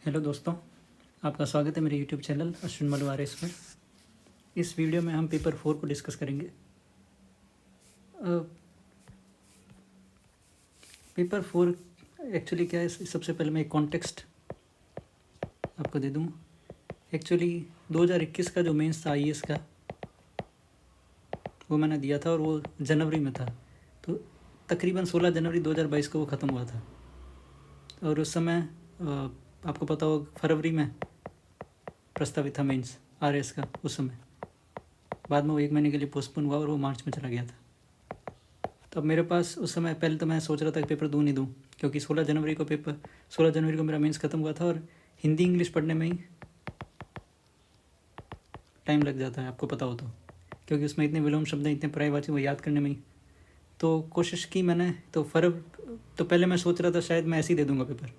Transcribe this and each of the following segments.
Hello दोस्तों, आपका स्वागत है मेरे यूट्यूब चैनल अश्विन मलवारेस में। इस वीडियो में हम पेपर 4 को डिस्कस करेंगे। पेपर 4 एक्चुअली क्या है, सबसे पहले मैं एक कॉन्टेक्स्ट आपको दे दूँ। एक्चुअली 2021 का जो मेंस था आईएएस का, वो मैंने दिया था और वो जनवरी में था। तो तकरीबन 16 जनवरी 2022 को वो ख़त्म हुआ था। और उस समय आपको पता हो फरवरी में प्रस्तावित था मेंस आरएस का। उस समय बाद में वो 1 महीने के लिए पोस्टपोन हुआ और वो मार्च में चला गया था। तो अब मेरे पास उस समय पहले तो मैं सोच रहा था कि पेपर दूँ नहीं दूँ, क्योंकि 16 जनवरी को मेरा मेंस ख़त्म हुआ था और हिंदी इंग्लिश पढ़ने में ही टाइम लग जाता है, आपको पता हो तो, क्योंकि उसमें इतने विलोम शब्द हैं, इतने पर्यायवाची, वो याद करने में ही। तो कोशिश की मैंने, तो पहले मैं सोच रहा था शायद मैं ऐसे ही दे दूँगा पेपर,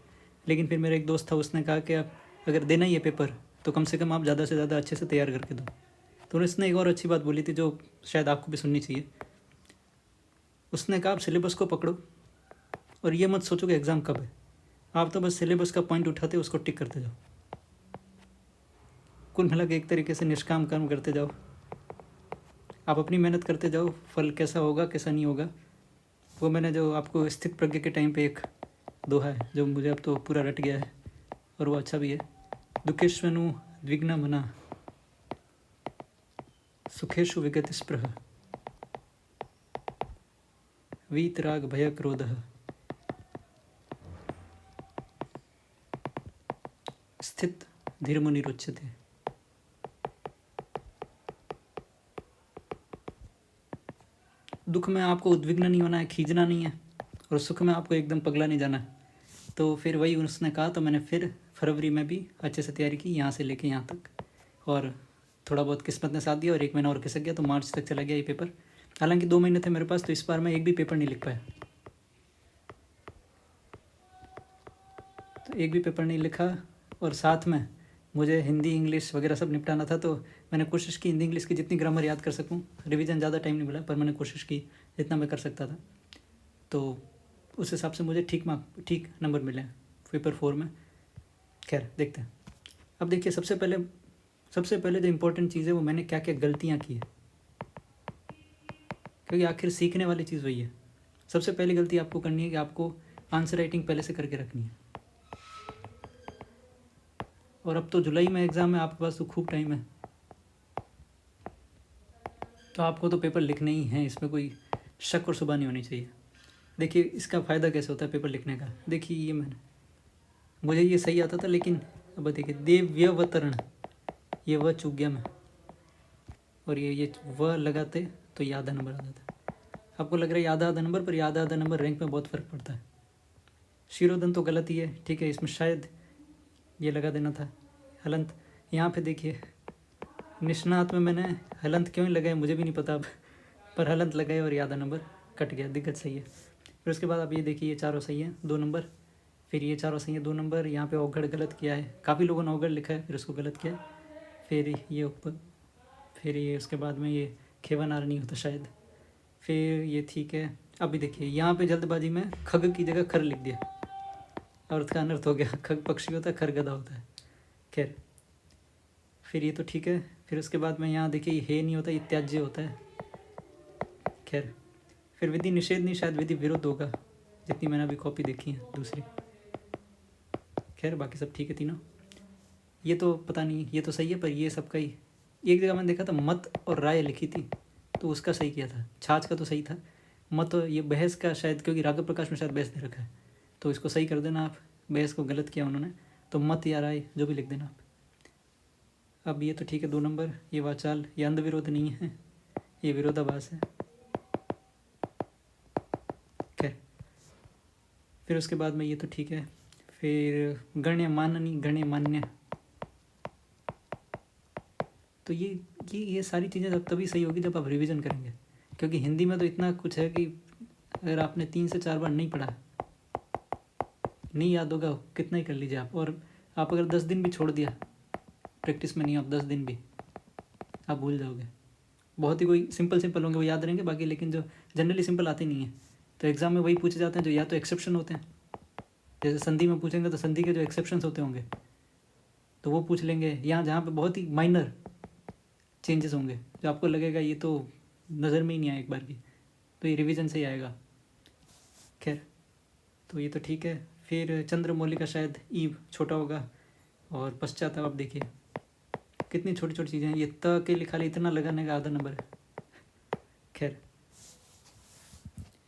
लेकिन फिर मेरा एक दोस्त था, उसने कहा कि आप अगर देना ही है पेपर तो कम से कम आप ज़्यादा से ज़्यादा अच्छे से तैयार करके दो। तो उसने एक और अच्छी बात बोली थी जो शायद आपको भी सुननी चाहिए। उसने कहा आप सिलेबस को पकड़ो और ये मत सोचो कि एग्ज़ाम कब है, आप तो बस सिलेबस का पॉइंट उठाते उसको टिक करते जाओ। कुल मिला के एक तरीके से निष्काम कर्म करते जाओ, आप अपनी मेहनत करते जाओ, फल कैसा होगा कैसा नहीं होगा वो मैंने जो आपको स्थित प्रज्ञ के टाइम पे एक दोहा है जो मुझे अब तो पूरा रट गया है और वो अच्छा भी है। दुखेश्वनु द्विग्न मना सुखेशु विगत स्पृह वीतराग भय क्रोध स्थित धीर्मुनिरुच्यते। दुख में आपको उद्विग्न नहीं होना है, खींचना नहीं है, और सुख में आपको एकदम पगला नहीं जाना है। तो फिर वही उसने कहा, तो मैंने फिर फरवरी में भी अच्छे से तैयारी की, यहाँ से लेके यहाँ तक, और थोड़ा बहुत किस्मत ने साथ दिया और 1 महीना और खिसक गया तो मार्च तक चला गया ये पेपर। हालांकि 2 महीने थे मेरे पास, तो इस बार मैं एक भी पेपर नहीं लिख पाया, तो एक भी पेपर नहीं लिखा। और साथ में मुझे हिंदी इंग्लिश वगैरह सब निपटाना था, तो मैंने कोशिश की हिंदी इंग्लिश की जितनी ग्रामर याद कर सकूं। रिवीजन ज़्यादा टाइम नहीं मिला, पर मैंने कोशिश की जितना मैं कर सकता था, तो उस हिसाब से मुझे ठीक नंबर मिले पेपर 4 में। खैर देखते हैं। अब देखिए, सबसे पहले जो इम्पोर्टेंट चीज़ है वो मैंने क्या क्या गलतियाँ की है, क्योंकि आखिर सीखने वाली चीज़ वही है। सबसे पहली गलती आपको करनी है कि आपको आंसर राइटिंग पहले से करके रखनी है। और अब तो जुलाई में एग्ज़ाम है, आपके पास तो खूब टाइम है, तो आपको तो पेपर लिखने ही हैं, इसमें कोई शक और शुबा नहीं होनी चाहिए। देखिए इसका फ़ायदा कैसे होता है पेपर लिखने का। देखिए ये मुझे ये सही आता था, लेकिन अब देखिए देव्यवतरण, ये वह चूक गया मैं, और ये वह लगाते तो ये आधा नंबर आ जाता। आपको लग रहा है आधा नंबर, पर आधा नंबर रैंक में बहुत फ़र्क पड़ता है। शिरोधन तो गलत ही है, ठीक है, इसमें शायद ये लगा देना था हलंत। यहाँ पे देखिए निष्णात में मैंने हलंत क्यों लगाए मुझे भी नहीं पता अब, पर हलंत लगाए और आधा नंबर कट गया, दिक्कत सही है। फिर उसके बाद आप ये देखिए, ये चारों सही है 2 नंबर, फिर ये चारों सही है 2 नंबर। यहाँ पे अवगढ़ गलत किया है, काफ़ी लोगों ने अवगढ़ लिखा है, फिर उसको गलत किया है। फिर ये ऊपर, फिर ये उसके बाद में ये खेवनार नहीं होता शायद, फिर ये ठीक है। अभी देखिए यहाँ पे जल्दबाजी में खग की जगह खर लिख दिया और उसका अनर्थ हो गया। खग पक्षी होता है, खर गधा होता है। खैर फिर ये तो ठीक है। फिर उसके बाद में यहाँ देखिए हे नहीं होता, ये त्याज्य होता है। खैर फिर विधि निषेध नहीं, शायद विधि विरुद्ध होगा, जितनी मैंने अभी कॉपी देखी है दूसरी। खैर बाकी सब ठीक है तीनों। ये तो पता नहीं, ये तो सही है, पर ये सबका ही एक जगह मैंने देखा था मत और राय लिखी थी, तो उसका सही किया था। छाछ का तो सही था, मत ये बहस का शायद, क्योंकि राघव प्रकाश में शायद बहस दे रखा है, तो इसको सही कर देना आप। बहस को गलत किया उन्होंने, तो मत या राय जो भी लिख देना आप। अब ये तो ठीक है 2 नंबर। ये वाचाल, ये अंध विरोध नहीं है, ये विरोधाभास है। खैर फिर उसके बाद में ये तो ठीक है। फिर गण्यमान्य नहीं, गण्यमान्य, तो ये सारी चीज़ें जब तभी सही होगी जब आप रिवीजन करेंगे, क्योंकि हिंदी में तो इतना कुछ है कि अगर आपने 3 से 4 बार नहीं पढ़ा, नहीं याद होगा, कितना ही कर लीजिए आप। और आप अगर 10 दिन भी छोड़ दिया प्रैक्टिस में, नहीं आप 10 दिन भी आप भूल जाओगे। बहुत ही कोई सिंपल होंगे वो याद रहेंगे बाकी, लेकिन जो जनरली सिंपल आते नहीं है, तो एग्ज़ाम में वही पूछे जाते हैं जो या तो एक्सेप्शन होते हैं। जैसे संधि में पूछेंगे तो संधि के जो एक्सेप्शंस होते होंगे तो वो पूछ लेंगे। यहाँ जहाँ पे बहुत ही माइनर चेंजेस होंगे जो आपको लगेगा ये तो नज़र में ही नहीं आया एक बार भी, तो ये रिवीजन से ही आएगा। खैर, तो ये तो ठीक है। फिर चंद्रमौली का शायद ई छोटा होगा, और पश्चात आप देखिए कितनी छोटी छोटी चीज़ें हैं। ये त के लिए खाली इतना लगाने का आधा नंबर है। खैर,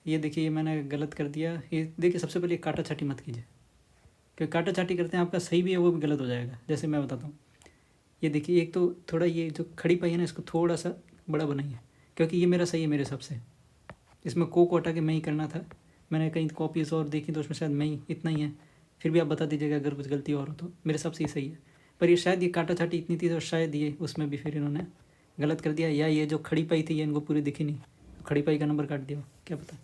ये देखिए, ये मैंने गलत कर दिया। ये देखिए, सबसे पहले काटा छाटी मत कीजिए, क्योंकि काटा छाटी करते हैं आपका सही भी है वो भी गलत हो जाएगा। जैसे मैं बताता हूँ, ये देखिए, एक तो थोड़ा ये जो खड़ी पाई है ना, इसको थोड़ा सा बड़ा बनाइए, क्योंकि ये मेरा सही है मेरे हिसाब से। इसमें को हटा के मैं ही करना था, मैंने कहीं कॉपीज़ और देखी तो उसमें शायद मैं ही इतना ही है। फिर भी आप बता दीजिएगा अगर कुछ गलती और हो तो, मेरे हिसाब से ये सही है। पर ये शायद ये काटा छाटी इतनी थी तो शायद ये उसमें भी फिर इन्होंने गलत कर दिया, या ये जो खड़ी पाई थी ये इनको पूरी दिखी नहीं, खड़ी पाई का नंबर काट दिया, क्या पता।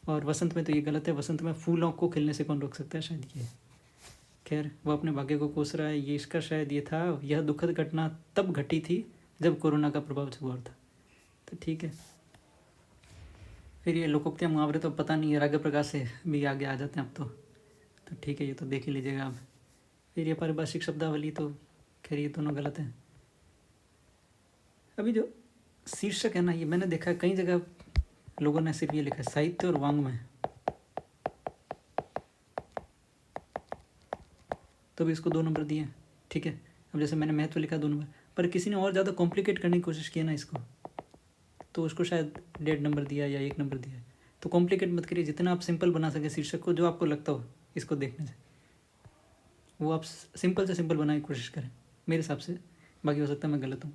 और वसंत में तो ये गलत है, वसंत में फूलों को खिलने से कौन रोक सकता है, शायद ये। खैर, वो अपने भाग्य को कोस रहा है, ये इसका शायद ये था। यह दुखद घटना तब घटी थी जब कोरोना का प्रभाव छुआ था, तो ठीक है। फिर ये लोकोक्तियाँ मुहावरे तो पता नहीं है, राग प्रकाश से भी आगे आ जाते हैं अब तो ठीक है, ये तो देख ही लीजिएगा आप। फिर ये पारिभाषिक शब्दावली तो खैर ये दोनों गलत हैं। अभी जो शीर्षक है ना, ये मैंने देखा कई जगह लोगों ने सिर्फ ये लिखा है साहित्य और वाङ्मय, तो भी इसको 2 नंबर दिए, ठीक है। अब जैसे मैंने महत्व लिखा 2 नंबर, पर किसी ने और ज़्यादा कॉम्प्लिकेट करने की कोशिश की है ना इसको, तो उसको शायद 1.5 नंबर दिया या 1 नंबर दिया। तो कॉम्प्लिकेट मत करिए, जितना आप सिंपल बना सके शीर्षक को, जो आपको लगता हो इसको देखने से, वो आप सिंपल से सिंपल बनाने की कोशिश करें मेरे हिसाब से। बाकी हो सकता है मैं गलत हूँ,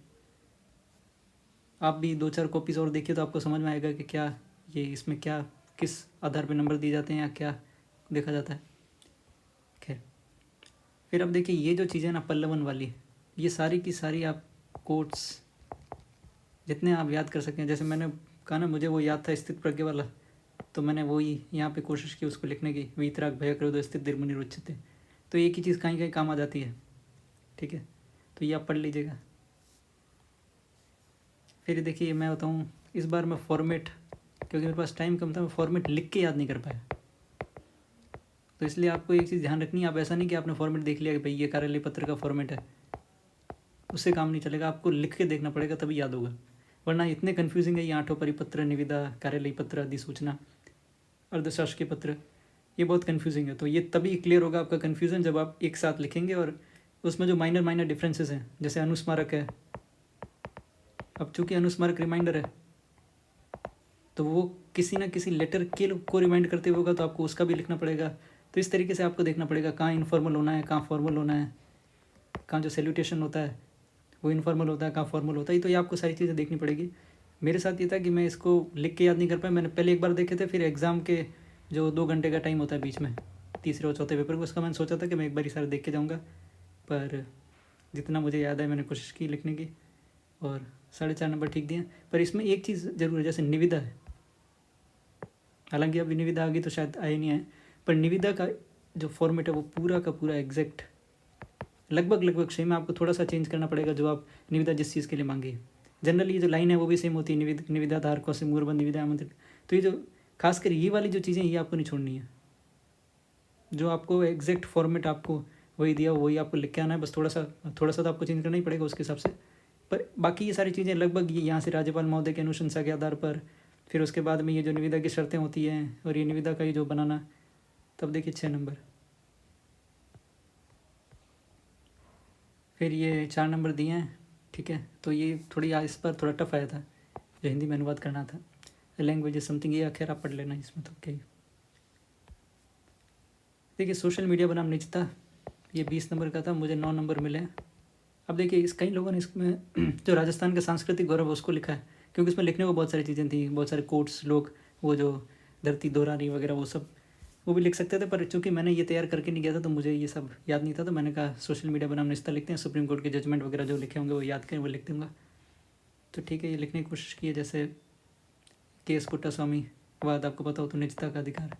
आप भी 2-4 कॉपीज़ और देखिए तो आपको समझ में आएगा कि क्या ये इसमें क्या किस आधार पर नंबर दिए जाते हैं या क्या देखा जाता है। खैर, फिर अब देखिए, ये जो चीज़ें ना पल्लवन वाली, ये सारी की सारी आप कोट्स जितने आप याद कर सकें, जैसे मैंने कहा ना मुझे वो याद था स्थित प्रज्ञ वाला, तो मैंने वही यहाँ पे कोशिश की उसको लिखने की, वीतराग भय क्रोध स्थित दीर्घ रुच्यते। तो एक ही चीज़ कहीं कहीं काम आ जाती है, ठीक है। तो ये आप पढ़ लीजिएगा। फिर देखिए, मैं बताऊँ इस बार मैं फॉर्मेट, क्योंकि मेरे पास टाइम कम था, मैं फॉर्मेट लिख के याद नहीं कर पाया, तो इसलिए आपको एक चीज़ ध्यान रखनी है। आप ऐसा नहीं कि आपने फॉर्मेट देख लिया कि भाई ये कार्यालय पत्र का फॉर्मेट है, उससे काम नहीं चलेगा, आपको लिख के देखना पड़ेगा तभी याद होगा। वरना इतने कन्फ्यूजिंग है ये 8 परिपत्र, निविदा, कार्यालय पत्र, अधिसूचना, अर्धशासकीय पत्र, ये बहुत कन्फ्यूजिंग है। तो ये तभी क्लियर होगा आपका कन्फ्यूज़न जब आप एक साथ लिखेंगे, और उसमें जो माइनर माइनर डिफरेंसेस हैं, जैसे अनुस्मारक है, अब चूँकि अनुस्मारक रिमाइंडर है तो वो किसी ना किसी लेटर के को रिमाइंड करते होगा, तो आपको उसका भी लिखना पड़ेगा। तो इस तरीके से आपको देखना पड़ेगा कहाँ इनफॉर्मल होना है, कहाँ फॉर्मल होना है, कहाँ जो सैल्यूटेशन होता है वो इनफॉर्मल होता है, कहाँ फॉर्मल होता है। तो ये आपको सारी चीज़ें देखनी पड़ेगी। मेरे साथ ये था कि मैं इसको लिख के याद नहीं कर पाया, मैंने पहले एक बार देखे थे, फिर एग्ज़ाम के जो 2 घंटे का टाइम होता है बीच में, तीसरे और चौथे पेपर को, उसका मैंने सोचा था कि मैं एक बार ही सारा देख के जाऊँगा, पर जितना मुझे याद है मैंने कोशिश की लिखने की, और 4.5 नंबर ठीक दिए। पर इसमें एक चीज़ ज़रूर है, जैसे निविदा है, हालांकि अभी निविदा आ गई तो शायद आए नहीं आए, पर निविदा का जो फॉर्मेट है वो पूरा का पूरा एग्जैक्ट लगभग सेम है। आपको थोड़ा सा चेंज करना पड़ेगा जो आप निविदा जिस चीज़ के लिए मांगी। जनरली ये जो लाइन है वो भी सेम होती है, निविदा धारकों से मूर्बंध निविदा आमंत्रित। तो ये जो खासकर ये वाली जो चीज़ें ये आपको नहीं छोड़नी है, जो आपको एग्जैक्ट फॉर्मेट आपको वही दिया वही आपको लिख के आना है, बस थोड़ा सा तो आपको चेंज करना ही पड़ेगा उसके हिसाब से। पर बाकी ये सारी चीज़ें लगभग ये यहाँ से राज्यपाल महोदय की अनुशंसा के आधार पर, फिर उसके बाद में ये जो निविदा की शर्तें होती हैं और ये निविदा का ये जो बनाना, तब देखिए 6 नंबर। फिर ये 4 नंबर दिए हैं, ठीक है। तो ये थोड़ी इस पर थोड़ा टफ आया था, जो हिंदी में अनुवाद करना था, लैंग्वेज समथिंग, ये आखिर आप पढ़ लेना इसमें तो क्या ही। देखिए, सोशल मीडिया बनाम निजता, ये 20 नंबर का था, मुझे 9 नंबर मिले हैं। अब देखिए, इस कई लोगों ने इसमें जो राजस्थान का सांस्कृतिक गौरव उसको लिखा है, क्योंकि इसमें लिखने को बहुत सारी चीज़ें थी, बहुत सारे कोट्स, लोग वो जो धरती दोहरानी वगैरह वो सब वो भी लिख सकते थे, पर चूंकि मैंने ये तैयार करके नहीं गया था तो मुझे ये सब याद नहीं था, तो मैंने कहा सोशल मीडिया बनाम निजता लिखते हैं, सुप्रीम कोर्ट के जजमेंट वगैरह जो लिखे होंगे वो याद करें, वो लिख दूँगा। तो ठीक है, ये लिखने की कोशिश की है। जैसे केएस पुट्टास्वामी वाद आपको पता हो तो निजता का अधिकार,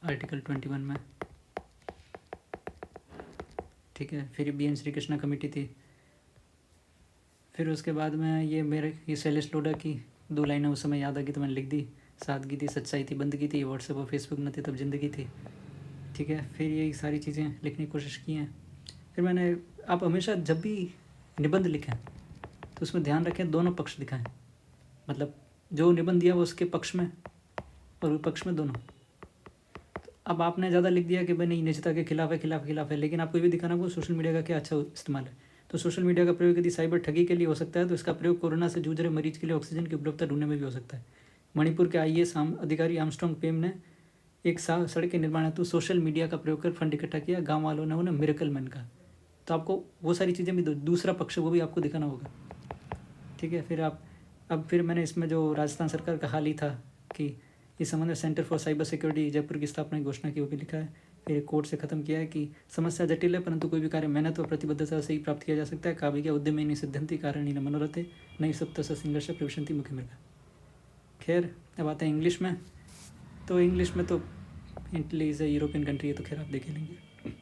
आर्टिकल 21 में, ठीक है। फिर B N Shri Krishna committee थी। फिर उसके बाद में ये शैलेश लोढ़ा की 2 लाइनें उस समय याद आ गई तो मैंने लिख दी, सादगी थी, सच्चाई थी, बंदगी थी, व्हाट्सएप और फेसबुक न थे तब जिंदगी थी। ठीक है। फिर यही सारी चीज़ें लिखने की कोशिश की हैं। फिर मैंने, आप हमेशा जब भी निबंध लिखें तो उसमें ध्यान रखें दोनों पक्ष दिखाएं, मतलब जो निबंध दिया वो उसके पक्ष में और विपक्ष में दोनों। तो अब आपने ज़्यादा लिख दिया कि भाई नहीं निजता के खिलाफ है, लेकिन आपको ये भी दिखाना वो सोशल मीडिया का क्या अच्छा इस्तेमाल है। तो सोशल मीडिया का प्रयोग यदि साइबर ठगी के लिए हो सकता है तो इसका प्रयोग कोरोना से जूझ रहे मरीज के लिए ऑक्सीजन की उपलब्धता ढूंढने में भी हो सकता है। मणिपुर के आईएएस अधिकारी आर्मस्ट्रांग पेम ने एक सड़क के निर्माण हेतु सोशल मीडिया का प्रयोग कर फंड इकट्ठा किया, गाँव वालों ने उन्हें मिरेकल मैन कहा। तो आपको वो सारी चीज़ें भी दूसरा पक्ष वो भी आपको दिखाना होगा, ठीक है। फिर आप, अब फिर मैंने इसमें जो राजस्थान सरकार का हाल ही था कि इस संबंध में centre for cyber security Jaipur की स्थापना की घोषणा की, वो भी लिखा है। फिर कोर्ट से खत्म किया है कि समस्या जटिल है परंतु कोई भी कार्य मेहनत व प्रतिबद्धता से ही प्राप्त किया जा सकता है। काव्य क्या उद्यमी सिद्धंति कारण न मनोरथे नहीं सप्त संघर्ष प्रविशंति मुख्य मृगा। खैर अब आते हैं इंग्लिश में। तो इंग्लिश में तो Italy is a European country है, तो खैर आप देख लेंगे।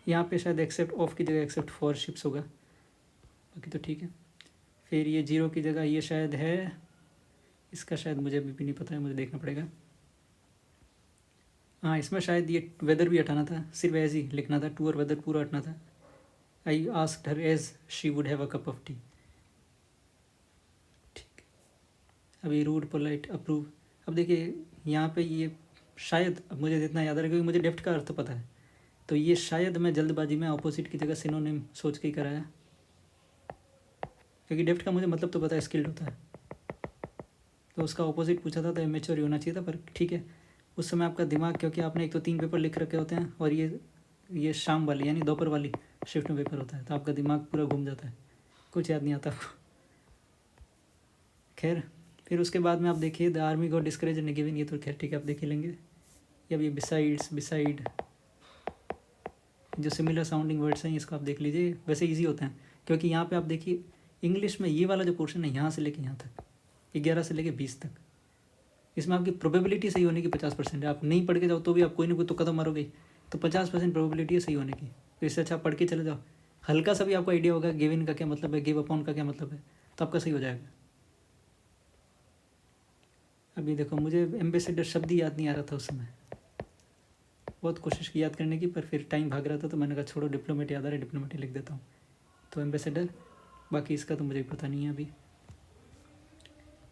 यहाँ पे शायद एक्सेप्ट ऑफ की जगह एक्सेप्ट फॉर शिप्स होगा, बाकी तो ठीक है। फिर ये जीरो की जगह ये शायद है, इसका शायद मुझे अभी भी नहीं पता है, मुझे देखना पड़ेगा। हाँ इसमें शायद ये वेदर भी हटाना था, सिर्फ एज ही लिखना था, टू और वेदर पूरा हटना था। I asked her as she would have a cup of tea. ठीक है। अभी रूड पोलाइट अप्रूव। अब देखिए यहाँ पे ये शायद, अब मुझे इतना याद आ रहा है क्योंकि मुझे डेफ्ट का अर्थ पता है, तो ये शायद मैं जल्दबाजी में अपोजिट की जगह सिनोनिम सोच के ही कराया, क्योंकि डेफ्ट का मुझे मतलब तो पता है स्किल्ड होता है, तो उसका अपोजिट पूछा था तो इमेच्योर ही होना चाहिए था। पर ठीक है, उस समय आपका दिमाग, क्योंकि आपने एक तो 3 पेपर लिख रखे होते हैं और ये शाम वाली यानी दोपहर वाली शिफ्ट में पेपर होता है, तो आपका दिमाग पूरा घूम जाता है, कुछ याद नहीं आता आपको। खैर फिर उसके बाद में आप देखिए the army got discourage and given, ये तो खैर ठीक है आप देख ही लेंगे। या ये बिसाइड्स, बिसाइड, जो सिमिलर साउंडिंग वर्ड्स हैं इसको आप देख लीजिए, वैसे ईजी होते हैं क्योंकि यहाँ पे आप देखिए इंग्लिश में ये वाला जो पोर्शन है यहाँ से लेके यहाँ तक 11 से लेके 20 तक, इसमें आपकी प्रोबेबिलिटी सही होने की 50% है। आप नहीं पढ़ के जाओ तो भी आप कोई ना कोई तो कदम मारोगे, तो 50% प्रोबेबिलिटी है सही होने की। तो इससे अच्छा पढ़ के चले जाओ, हल्का सा भी आपको आइडिया होगा गिवन का क्या मतलब है, गिव अपॉन का क्या मतलब है, तो आपका सही हो जाएगा। अभी देखो मुझे एम्बेसडर शब्द ही याद नहीं आ रहा था उस समय, बहुत कोशिश की याद करने की पर फिर टाइम भाग रहा था, तो मैंने कहा छोड़ो डिप्लोमेट याद आ रहा है, डिप्लोमेट ही लिख देता हूँ। तो एम्बेसडर, बाकी इसका तो मुझे पता नहीं है अभी।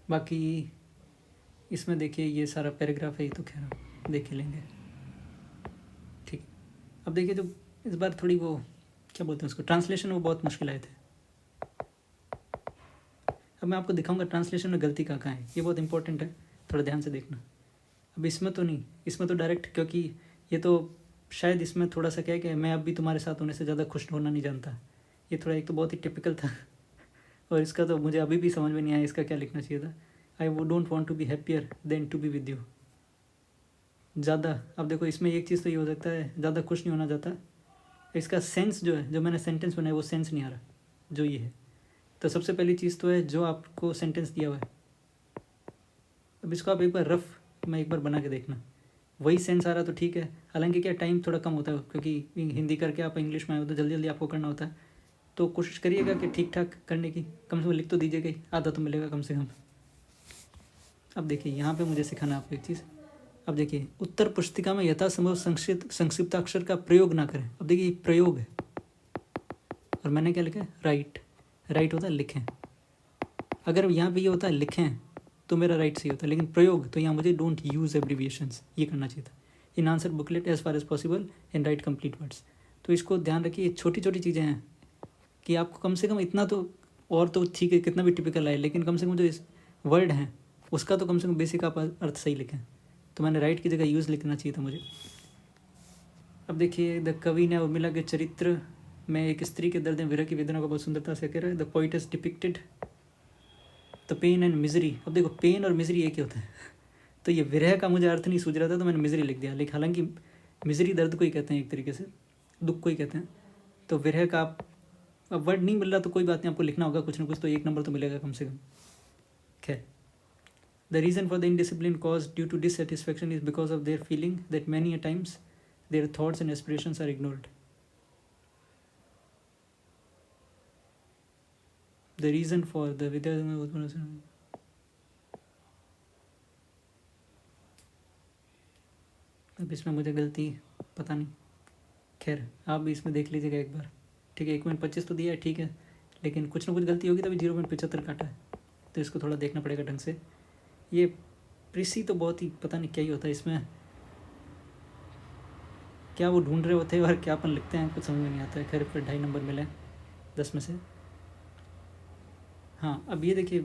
बाकी इसमें देखिए ये सारा पैराग्राफ है, ये तो खैर देख ही लेंगे, ठीक। अब देखिए जो इस बार थोड़ी वो क्या बोलते हैं उसको, ट्रांसलेशन वो बहुत मुश्किल आए थे। अब मैं आपको दिखाऊंगा ट्रांसलेशन में गलती कहाँ कहाँ है, ये बहुत इंपॉर्टेंट है, थोड़ा ध्यान से देखना। अब इसमें तो नहीं, इसमें तो डायरेक्ट, क्योंकि ये तो शायद इसमें थोड़ा सा क्या है कि मैं अब भी तुम्हारे साथ होने से ज़्यादा खुश होना नहीं जानता, ये थोड़ा एक तो बहुत ही टिपिकल था और इसका तो मुझे अभी भी समझ में नहीं आया इसका क्या लिखना चाहिए था। आई वो don't want to be happier than to be with you. ज़्यादा, अब देखो इसमें एक चीज़ तो ये हो सकता है ज़्यादा खुश नहीं होना चाहता, इसका सेंस जो है, जो मैंने सेंटेंस बनाया वो सेंस नहीं आ रहा जो ये है। तो सबसे पहली चीज़ तो है जो आपको सेंटेंस दिया हुआ है, अब इसको आप एक बार रफ में एक बार बना के देखना, वही सेंस आ रहा तो ठीक है। हालांकि क्या टाइम थोड़ा कम होता है क्योंकि हिंदी करके आप इंग्लिश में आए हो तो जल्दी जल्दी आपको करना होता है, तो कोशिश करिएगा कि ठीक ठाक करने की, कम से कम लिख तो दीजिएगा ही, आधा तो मिलेगा कम से कम। अब देखिए यहाँ पे मुझे सिखाना आपको एक चीज़। अब देखिए उत्तर पुस्तिका में यथासंभव संक्षिप्ताक्षर का प्रयोग ना करें। अब देखिए प्रयोग है और मैंने क्या लिखा है, राइट। राइट होता है लिखें, अगर यहाँ पे ये होता है लिखें तो मेरा राइट सही होता है, लेकिन प्रयोग तो यहाँ मुझे डोंट यूज़ एब्रीविएशंस ये करना चाहिए था। In answer booklet as far as possible and write complete words. तो इसको ध्यान रखिए, छोटी छोटी चीज़ें हैं कि आपको कम से कम इतना तो, और तो ठीक है कितना भी टिपिकल आए, लेकिन कम से कम जो इस वर्ड हैं उसका तो कम से कम बेसिक आप अर्थ सही लिखें। तो मैंने राइट की जगह यूज़ लिखना चाहिए था मुझे। अब देखिए द कवि ने उर्मिला के चरित्र में एक स्त्री के दर्द विरह की वेदना को बहुत सुंदरता से कह रहा है। The poet has depicted the pain and misery. अब देखो पेन और मिजरी एक ही होता है, तो ये विरह का मुझे अर्थ नहीं सूझ रहा था तो मैंने मिजरी लिख दिया, लेकिन हालांकि मिजरी दर्द को ही कहते हैं, एक तरीके से दुख को ही कहते हैं। तो विरह का आप, अब वर्ड नहीं मिल रहा तो कोई बात नहीं, आपको लिखना होगा कुछ ना कुछ, तो 1 नंबर तो मिलेगा कम से कम। खैर the reason for the indiscipline caused due to dissatisfaction is because of their feeling that many a times their thoughts and aspirations are ignored. The reason for the अब इसमें मुझे गलती पता नहीं, खैर आप भी इसमें देख लीजिएगा एक बार। ठीक है, 1.25 तो दिया है, ठीक है, लेकिन कुछ ना कुछ गलती होगी तभी 0.75 काटा है, तो इसको थोड़ा देखना पड़ेगा ढंग से। ये प्रीसी तो बहुत ही पता नहीं क्या ही होता है इसमें, क्या वो ढूंढ रहे होते हैं और क्या अपन लिखते हैं कुछ समझ में नहीं आता है। खैर फिर 2.5 नंबर मिले 10 में से। हाँ, अब ये देखिए,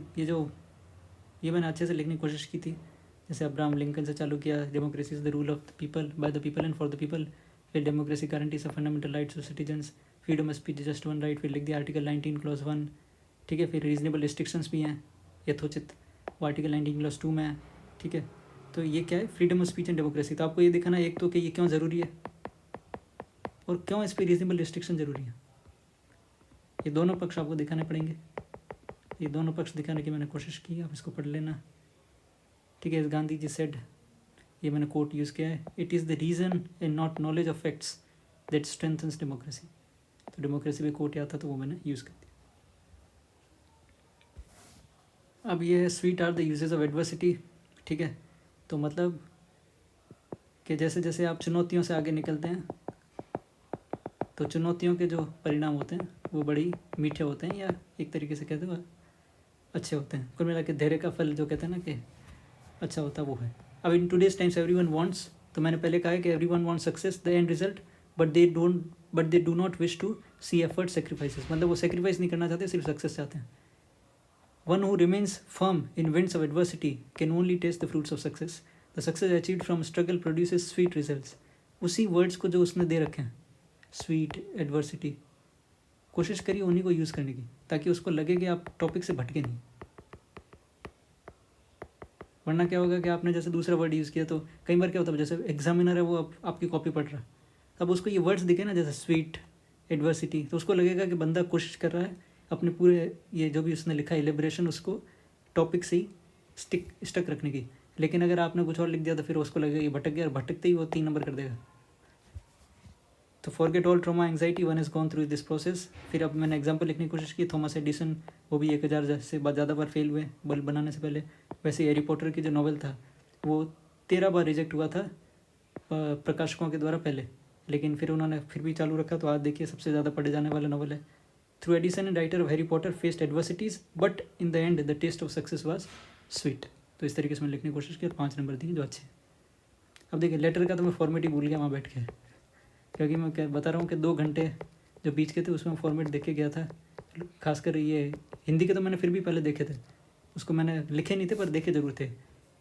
ये मैंने अच्छे से लिखने की कोशिश की थी, जैसे अब्राहम लिंकन से चालू किया, democracy is the rule of the people, by the people and for the people, फिर democracy guarantees of fundamental rights of citizens, freedom of speech just one right, फिर लिख दिया आर्टिकल 19 क्लॉज 1। ठीक है, फिर रीजनेबल रिस्ट्रिक्शंस भी हैं, यथोचित, वो आर्टिकल 19 क्लॉज 2 में है। ठीक है, तो ये क्या है, freedom of speech and democracy. तो आपको ये दिखाना एक तो कि ये क्यों ज़रूरी है और क्यों इस पर रीजनेबल रिस्ट्रिक्शन ज़रूरी है, ये दोनों पक्ष आपको दिखाने पड़ेंगे। ये दोनों पक्ष दिखाने की मैंने कोशिश की, आप इसको पढ़ लेना। ठीक है, गांधी जी सेड, ये मैंने कोट यूज़ किया है, it is the reason and not knowledge of facts that strengthens democracy. तो डेमोक्रेसी में कोट आता तो वो मैंने यूज़ कर दिया। अब ये है sweet are the uses of adversity. ठीक है, तो मतलब कि जैसे जैसे आप चुनौतियों से आगे निकलते हैं तो चुनौतियों के जो परिणाम होते हैं वो बड़ी मीठे होते हैं, या एक तरीके से कहते हैं अच्छे होते हैं। कुल मिला के धैर्य का फल जो कहते हैं ना कि अच्छा होता वो है। अब in today's times everyone wants, तो मैंने पहले कहा है कि everyone wants success the end result, but they do not wish to see effort sacrifices, मतलब वो सेक्रीफाइस नहीं करना चाहते, सिर्फ सक्सेस चाहते हैं। One who remains firm in winds of adversity can only test the fruits of success, the success achieved from struggle produces sweet results. उसी words को जो उसने दे रखे हैं, स्वीट, एडवर्सिटी, कोशिश करिए उन्हीं को यूज़ करने की, ताकि उसको लगे कि आप टॉपिक से भटके नहीं। वरना क्या होगा कि आपने जैसे दूसरा वर्ड यूज़ किया, तो कई बार क्या होता है, जैसे एग्जामिनर है वो आपकी कॉपी पढ़ रहा है, तब उसको ये वर्ड्स दिखे ना जैसे स्वीट, एडवर्सिटी, तो उसको लगेगा कि बंदा कोशिश कर रहा है अपने पूरे ये जो भी उसने लिखा है एलिब्रेशन, उसको टॉपिक से ही स्टक रखने की। लेकिन अगर आपने कुछ और लिख दिया तो फिर उसको लगेगा ये भटक गया, और भटकते ही वो 3 नंबर कर देगा। तो forget all trauma anxiety, one is gone through this process. फिर अब मैंने एग्जाम्पल लिखने की कोशिश की, थॉमस एडिसन, वो भी 1000 से ज़्यादा बार फेल हुए बल्ब बनाने से पहले। वैसे हैरी पॉटर की जो नॉवल था वो 13 बार रिजेक्ट हुआ था प्रकाशकों के द्वारा पहले, लेकिन फिर उन्होंने फिर भी चालू रखा, तो आज देखिए सबसे ज़्यादा पढ़े जाने वाला नॉवल है। Through Edison and writer of Harry Potter faced adversities but in the end the test of success was sweet. तो इस तरीके से मैंने लिखने की कोशिश की और 5 नंबर दिए जो अच्छे। अब देखिए लेटर का तो मैं फॉर्मेट ही भूल गया वहाँ बैठ के, क्योंकि मैं क्या बता रहा हूँ कि 2 घंटे जो बीच के थे उसमें फॉर्मेट देख के गया था। खासकर ये हिंदी के तो मैंने फिर भी पहले देखे थे, उसको मैंने लिखे नहीं थे पर देखे ज़रूर थे।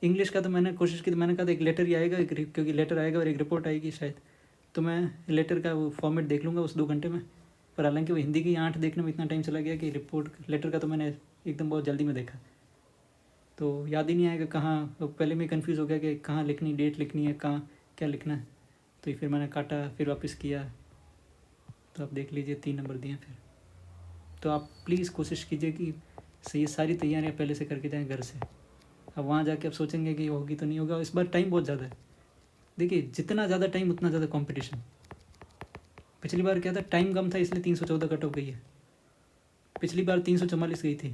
इंग्लिश का तो मैंने कोशिश की, तो मैंने कहा था एक लेटर ही आएगा, क्योंकि लेटर आएगा और एक रिपोर्ट आएगी शायद, तो मैं लेटर का वो फॉर्मेट देख लूँगा उस 2 घंटे में। पर हालांकि वो हिंदी की 8 देखने में इतना टाइम चला गया कि लेटर का तो मैंने एकदम बहुत जल्दी में देखा, तो याद ही नहीं आएगा कहाँ, पहले मैं कन्फ्यूज़ हो गया कि कहाँ लिखनी, डेट लिखनी है, कहाँ क्या लिखना है। तो फिर मैंने काटा, फिर वापस किया, तो आप देख लीजिए 3 नंबर दिए फिर। तो आप प्लीज़ कोशिश कीजिए कि ये सारी तैयारियाँ पहले से करके जाएँ घर से। अब वहाँ जाके आप सोचेंगे कि होगी तो नहीं होगा, इस बार टाइम बहुत ज़्यादा है। देखिए जितना ज़्यादा टाइम उतना ज़्यादा कंपटीशन। पिछली बार क्या था, टाइम कम था इसलिए 314 कट ऑफ गई है, पिछली बार 344 गई थी,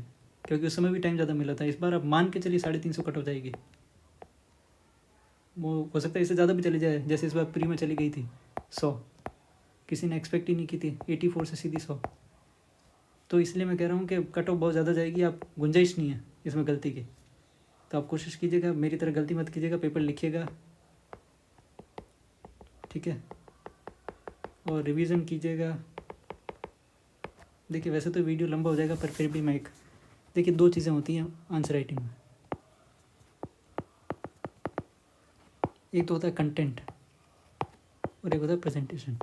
क्योंकि उस समय भी टाइम ज़्यादा मिला था। इस बार आप मान के चलिए 350 कट हो जाएगी, वो हो सकता है इससे ज़्यादा भी चली जाए, जैसे इस बार प्री में चली गई थी 100, किसी ने एक्सपेक्ट ही नहीं की थी, 84 से सीधी 100। तो इसलिए मैं कह रहा हूँ कि कट ऑफ बहुत ज़्यादा जाएगी, आप गुंजाइश नहीं है इसमें गलती की। तो आप कोशिश कीजिएगा, मेरी तरह गलती मत कीजिएगा, पेपर लिखिएगा, ठीक है, और रिवीजन कीजिएगा। देखिए वैसे तो वीडियो लंबा हो जाएगा, पर फिर भी मैं देखिए 2 चीज़ें होती हैं आंसर राइटिंग में, एक तो होता है कंटेंट और एक होता है प्रेजेंटेशन।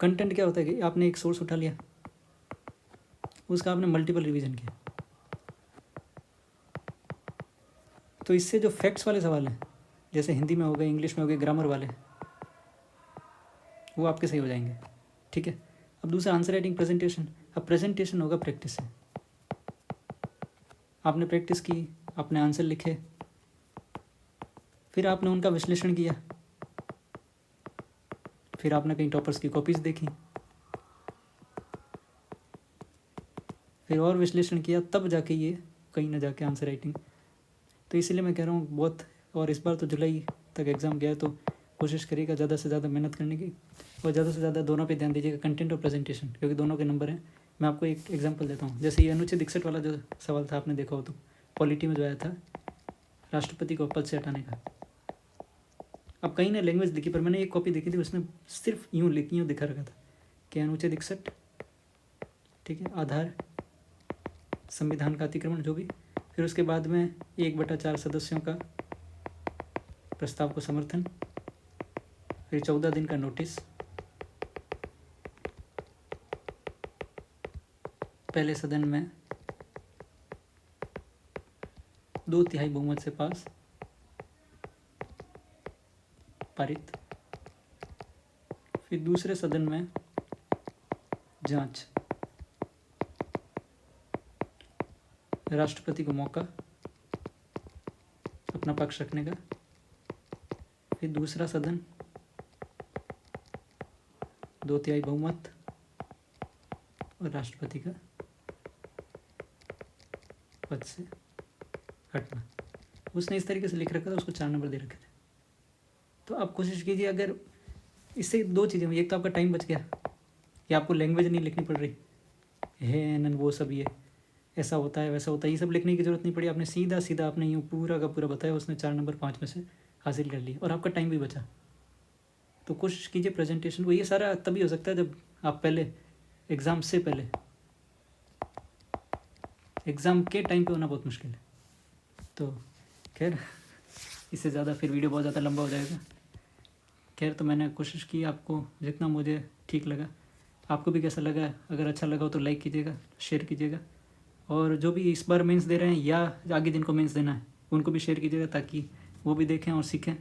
कंटेंट क्या होता है कि आपने एक सोर्स उठा लिया, उसका आपने मल्टीपल रिवीजन किया, तो इससे जो फैक्ट्स वाले सवाल हैं, जैसे हिंदी में हो गए, इंग्लिश में हो गए, ग्रामर वाले, वो आपके सही हो जाएंगे, ठीक है। अब दूसरा आंसर राइटिंग, प्रेजेंटेशन। अब प्रेजेंटेशन होगा प्रैक्टिस से, आपने प्रैक्टिस की, आपने आंसर लिखे, फिर आपने उनका विश्लेषण किया, फिर आपने कहीं टॉपर्स की कॉपीज़ देखी, फिर और विश्लेषण किया, तब जाके ये कहीं ना जाके आंसर राइटिंग। तो इसलिए मैं कह रहा हूँ बहुत, और इस बार तो जुलाई तक एग्ज़ाम गया है तो कोशिश करिएगा ज़्यादा से ज़्यादा मेहनत करने की, और ज़्यादा से ज़्यादा दोनों पे ध्यान दीजिएगा, कंटेंट और प्रेजेंटेशन, क्योंकि दोनों के नंबर हैं। मैं आपको एक एग्जांपल देता हूँ, जैसे ये अनुच्छेद 61 वाला जो सवाल था, आपने देखा हो तो पॉलिटी में जो आया था, राष्ट्रपति को पद से हटाने का। अब कहीं ने लैंग्वेज लिखी, पर मैंने एक कॉपी देखी थी, उसने सिर्फ यूँ दिखा रखा था कि अनुच्छेद 61, ठीक है, आधार, संविधान का अतिक्रमण, जो भी। फिर उसके बाद में 1/4 सदस्यों का प्रस्ताव को समर्थन, फिर 14 दिन का नोटिस, पहले सदन में 2/3 बहुमत से पारित, फिर दूसरे सदन में जांच, राष्ट्रपति को मौका अपना पक्ष रखने का, फिर दूसरा सदन 2/3 बहुमत और राष्ट्रपति का पद से हटना। उसने इस तरीके से लिख रखा था, उसको 4 नंबर दे रखे थे। तो आप कोशिश कीजिए, अगर इससे 2 चीज़ें हुई, एक तो आपका टाइम बच गया कि आपको लैंग्वेज नहीं लिखनी पड़ रही है, नन वो सब, ये ऐसा होता है वैसा होता है, ये सब लिखने की जरूरत नहीं पड़ी। आपने सीधा आपने यूँ पूरा का पूरा बताया, उसने 4 नंबर 5 में से हासिल कर लिए और आपका टाइम भी बचा। तो कोशिश कीजिए प्रेजेंटेशन को, ये सारा तभी हो सकता है जब आप पहले एग्ज़ाम से पहले, एग्ज़ाम के टाइम पे होना बहुत मुश्किल है। तो खैर, इससे ज़्यादा फिर वीडियो बहुत ज़्यादा लंबा हो जाएगा। खैर, तो मैंने कोशिश की, आपको जितना मुझे ठीक लगा। आपको भी कैसा लगा? अगर अच्छा लगा हो तो लाइक कीजिएगा, शेयर कीजिएगा, और जो भी इस बार मेंस दे रहे हैं या आगे जिनको मेंस देना है उनको भी शेयर कीजिएगा, ताकि वो भी देखें और सीखें।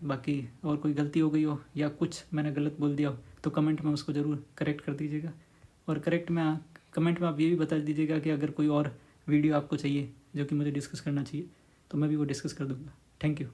बाकी और कोई गलती हो गई हो या कुछ मैंने गलत बोल दिया हो तो कमेंट में उसको ज़रूर करेक्ट कर दीजिएगा। और कमेंट में आप ये भी बता दीजिएगा कि अगर कोई और वीडियो आपको चाहिए जो कि मुझे डिस्कस करना चाहिए, तो मैं भी वो डिस्कस कर दूँगा। Thank you.